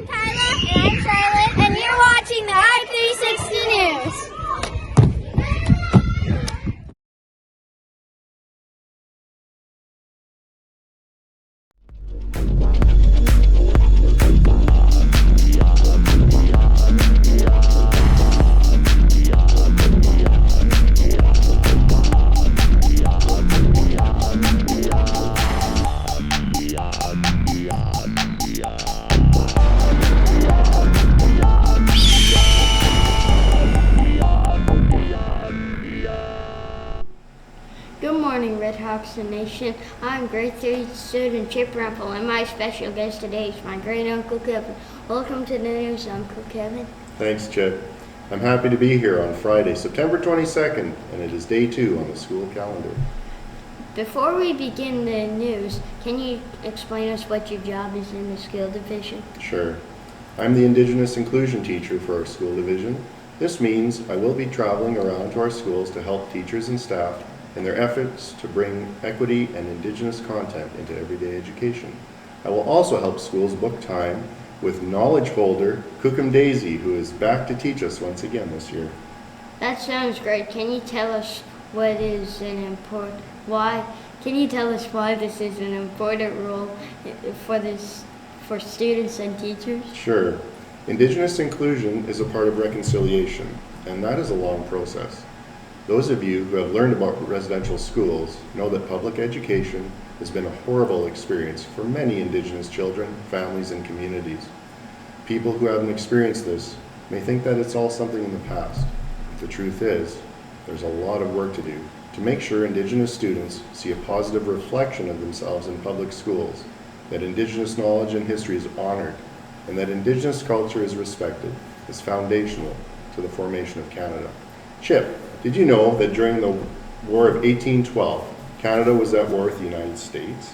I'm Kyla. And I'm Charlotte. And you're watching the I-360 News. Good morning, RedHawks Nation. I'm grade 3 student Chip Rumpel, and my special guest today is my great uncle Kevin. Welcome to the news, Uncle Kevin. Thanks, Chip. I'm happy to be here on Friday, September 22nd, and it is day 2 on the school calendar. Before we begin the news, can you explain us what your job is in the school division? Sure. I'm the Indigenous Inclusion teacher for our school division. This means I will be traveling around to our schools to help teachers and staff in their efforts to bring equity and Indigenous content into everyday education. I will also help schools book time with knowledge holder Cookham Daisy, who is back to teach us once again this year. That sounds great. Can you tell us what is an important why? Can you tell us why this is an important role for students and teachers? Sure. Indigenous inclusion is a part of reconciliation, and that is a long process. Those of you who have learned about residential schools know that public education has been a horrible experience for many Indigenous children, families, and communities. People who haven't experienced this may think that it's all something in the past. The truth is, there's a lot of work to do to make sure Indigenous students see a positive reflection of themselves in public schools, that Indigenous knowledge and history is honored, and that Indigenous culture is respected is foundational to the formation of Canada. Chip, did you know that during the War of 1812, Canada was at war with the United States?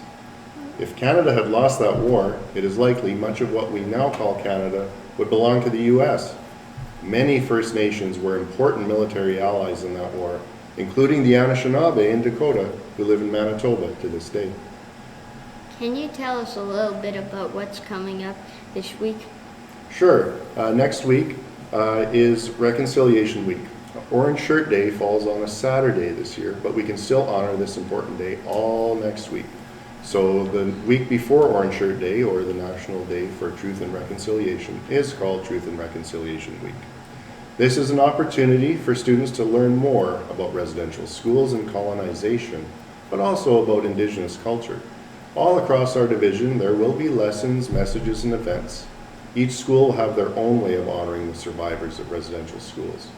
If Canada had lost that war, it is likely much of what we now call Canada would belong to the U.S. Many First Nations were important military allies in that war, including the Anishinaabe in Dakota, who live in Manitoba to this day. Can you tell us a little bit about what's coming up this week? Sure. Next week is Reconciliation Week. Orange Shirt Day falls on a Saturday this year, but we can still honor this important day all next week. So the week before Orange Shirt Day, or the National Day for Truth and Reconciliation, is called Truth and Reconciliation Week. This is an opportunity for students to learn more about residential schools and colonization, but also about Indigenous culture. All across our division, there will be lessons, messages, and events. Each school will have their own way of honoring the survivors of residential schools.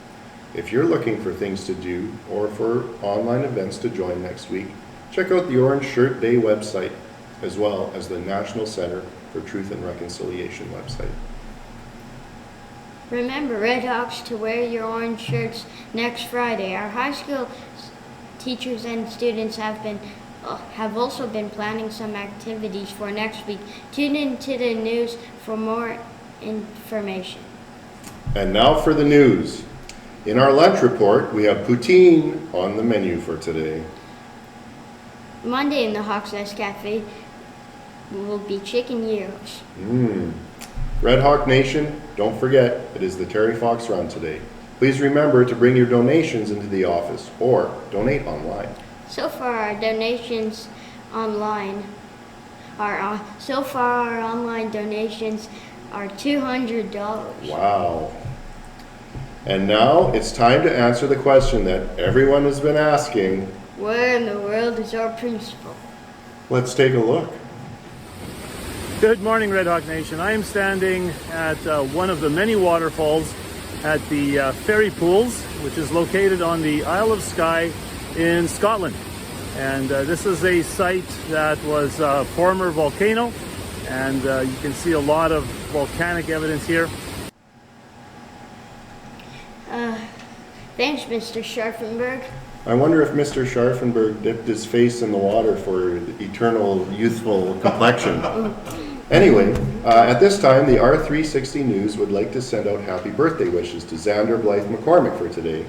If you're looking for things to do or for online events to join next week, check out the Orange Shirt Day website, as well as the National Center for Truth and Reconciliation website. Remember, RedHawks, to wear your orange shirts next Friday. Our high school teachers and students have also been planning some activities for next week. Tune into the news for more information. And now for the news. In our lunch report, we have poutine on the menu for today. Monday in the Hawks Nest Cafe will be chicken gyros. RedHawk Nation, don't forget, it is the Terry Fox Run today. Please remember to bring your donations into the office or donate online. So far, our donations online our online donations are $200. Wow. And now it's time to answer the question that everyone has been asking. Where in the world is our principal? Let's take a look. Good morning, RedHawk Nation. I am standing at one of the many waterfalls at the Ferry Pools, which is located on the Isle of Skye in Scotland. And this is a site that was a former volcano, and you can see a lot of volcanic evidence here. Thanks, Mr. Scharfenberg. I wonder if Mr. Scharfenberg dipped his face in the water for eternal youthful complexion. Anyway, at this time, the R360 News would like to send out happy birthday wishes to Xander Blythe McCormick for today.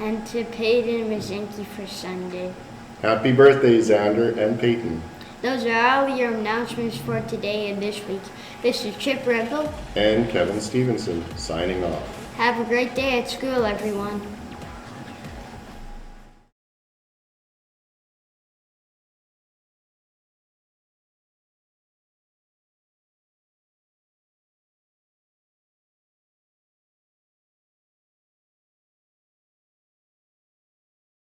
And to Peyton Mazinki for Sunday. Happy birthday, Xander and Peyton. Those are all your announcements for today and this week. This is Chip Rebel. And Kevin Stevenson signing off. Have a great day at school, everyone.